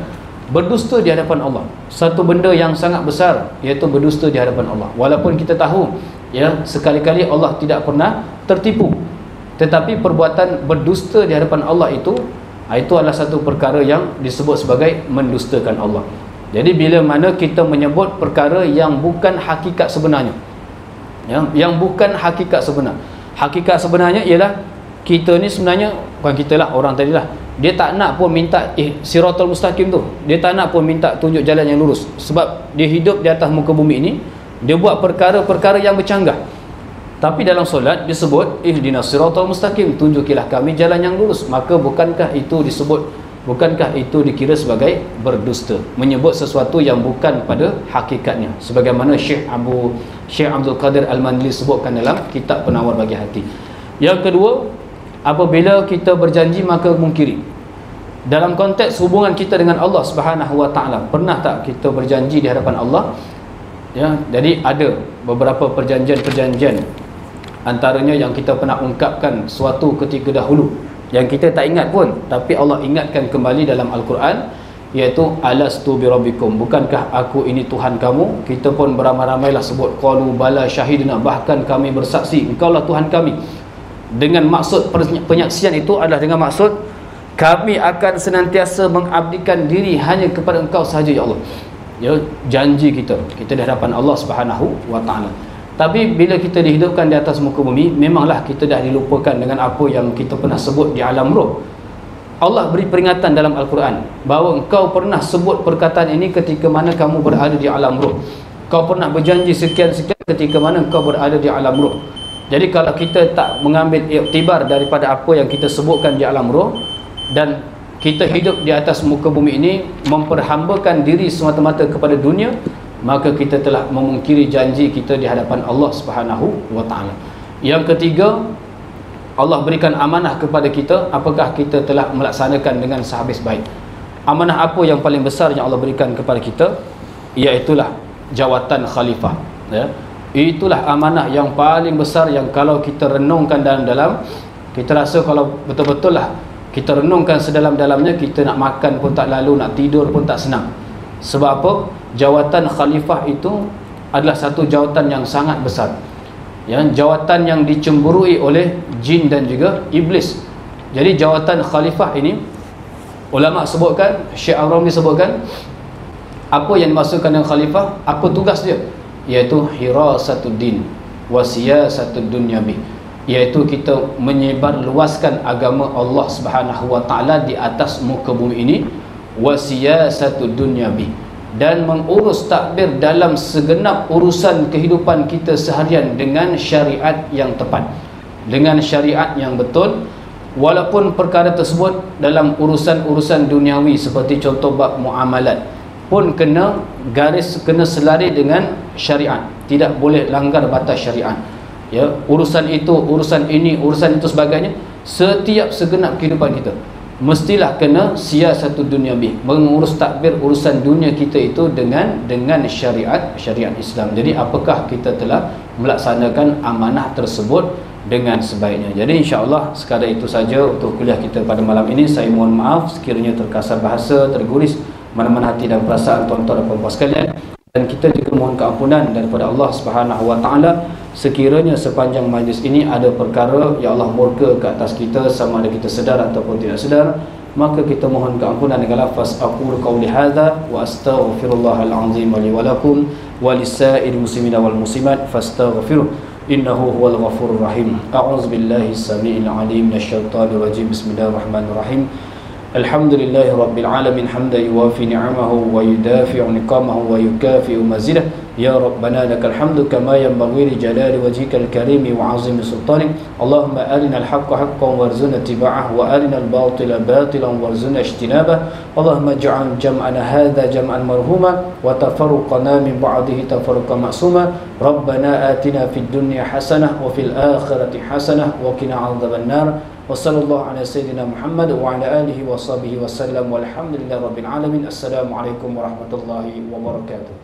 berdusta di hadapan Allah, satu benda yang sangat besar, iaitu berdusta di hadapan Allah. Walaupun kita tahu, ya, sekali-kali Allah tidak pernah tertipu, tetapi perbuatan berdusta di hadapan Allah itu adalah satu perkara yang disebut sebagai mendustakan Allah. Jadi bila mana kita menyebut perkara yang bukan hakikat sebenarnya, ya, yang bukan hakikat sebenar. Hakikat sebenarnya ialah kita ni sebenarnya, bukan kita lah, orang tadi lah, dia tak nak pun minta siratal mustaqim tu, dia tak nak pun minta tunjuk jalan yang lurus, sebab dia hidup di atas muka bumi ini, dia buat perkara-perkara yang bercanggah. Tapi dalam solat disebut ihdinas siratal mustaqim, tunjukilah kami jalan yang lurus. Maka bukankah itu dikira sebagai berdusta, menyebut sesuatu yang bukan pada hakikatnya, sebagaimana Syekh Abdul Qadir Al-Manli sebutkan dalam kitab Penawar Bagi Hati. Yang kedua, apabila kita berjanji maka mungkiri. Dalam konteks hubungan kita dengan Allah Subhanahu Wa Taala, pernah tak kita berjanji di hadapan Allah? Ya, jadi ada beberapa perjanjian-perjanjian, antaranya yang kita pernah ungkapkan suatu ketika dahulu yang kita tak ingat pun, tapi Allah ingatkan kembali dalam Al-Quran, iaitu alastu birabbikum, bukankah aku ini Tuhan kamu? Kita pun beramai-ramailah sebut qalu bala syahidna, bahkan kami bersaksi engkaulah Tuhan kami. Dengan maksud penyaksian itu adalah dengan maksud kami akan senantiasa mengabdikan diri hanya kepada Engkau sahaja, ya Allah. Ya, janji kita di hadapan Allah Subhanahu Wa Taala. Tapi bila kita dihidupkan di atas muka bumi, memanglah kita dah dilupakan dengan apa yang kita pernah sebut di alam roh. Allah beri peringatan dalam Al-Quran bahawa engkau pernah sebut perkataan ini ketika mana kamu berada di alam roh. Kau pernah berjanji sekian-sekian ketika mana engkau berada di alam roh. Jadi kalau kita tak mengambil iktibar daripada apa yang kita sebutkan di alam roh, dan kita hidup di atas muka bumi ini memperhambakan diri semata-mata kepada dunia, maka kita telah memungkiri janji kita di hadapan Allah Subhanahu Wa Taala. Yang ketiga, Allah berikan amanah kepada kita, apakah kita telah melaksanakan dengan sehabis baik. Amanah apa yang paling besar yang Allah berikan kepada kita? Iaitulah jawatan khalifah, ya. Itulah amanah yang paling besar yang kalau kita renungkan dalam-dalam, kita rasa kalau betul-betul lah kita renungkan sedalam-dalamnya, kita nak makan pun tak lalu, nak tidur pun tak senang. Sebab apa? Jawatan khalifah itu adalah satu jawatan yang sangat besar, ya, jawatan yang dicemburui oleh jin dan juga iblis. Jadi jawatan khalifah ini, ulama sebutkan, Syekh Ar-Ramli sebutkan, apa yang dimaksudkan dengan khalifah, apa tugas dia, iaitu hirasatuddin wa siyasatud dunyabi, iaitu kita menyebar luaskan agama Allah Subhanahu Wa Taala di atas muka bumi ini, wa siyasatud dunyabi, dan mengurus takbir dalam segenap urusan kehidupan kita seharian dengan syariat yang tepat, dengan syariat yang betul. Walaupun perkara tersebut dalam urusan-urusan duniawi seperti contoh bab muamalat pun kena selari dengan syariat, tidak boleh langgar batas syariat. Ya, urusan itu, urusan ini, urusan itu sebagainya, setiap segenap kehidupan kita mestilah kena siyasatud dunyabi, mengurus takbir urusan dunia kita itu dengan syariat Islam. Jadi apakah kita telah melaksanakan amanah tersebut dengan sebaiknya? Jadi insya-Allah sekadar itu saja untuk kuliah kita pada malam ini. Saya mohon maaf sekiranya terkasar bahasa, terguris mana-mana hati dan perasaan tuan-tuan dan puan-puan sekalian, dan kita juga mohon keampunan daripada Allah Subhanahu Wa Taala sekiranya sepanjang majlis ini ada perkara yang Allah murka ke atas kita, sama ada kita sedar ataupun tidak sedar, maka kita mohon keampunan dengan lafaz aqulu qauli hadza wa astaghfirullahal azim li wa lakum wa lisairil muslimina wal muslimat fastaghfiruh إنه هو الغفور الرحيم. أعوذ بالله السميع العليم من الشيطان الرجيم. بسم الله الرحمن الرحيم. الحمد لله رب العالمين حمدا يوافي نعمه ويدافع نقامه ويكافئ مزيده. يا ربنا لك الحمد كما ينبغي لجلال وجهك الكريم وعظيم سلطانك. اللهم أرنا الحق حقا وارزقنا اتباعه وأرنا الباطل باطلا وارزقنا اجتنابه. اللهم اجعل جمعنا هذا جمعا مرحوما وتفرقنا من بعده تفرقا معصوما. ربنا آتنا في الدنيا حسنة وفي الآخرة حسنة وقنا عذاب النار. وصلى الله على سيدنا محمد وعلى آله وصحبه وسلم والحمد لله رب العالمين. السلام عليكم ورحمة الله وبركاته.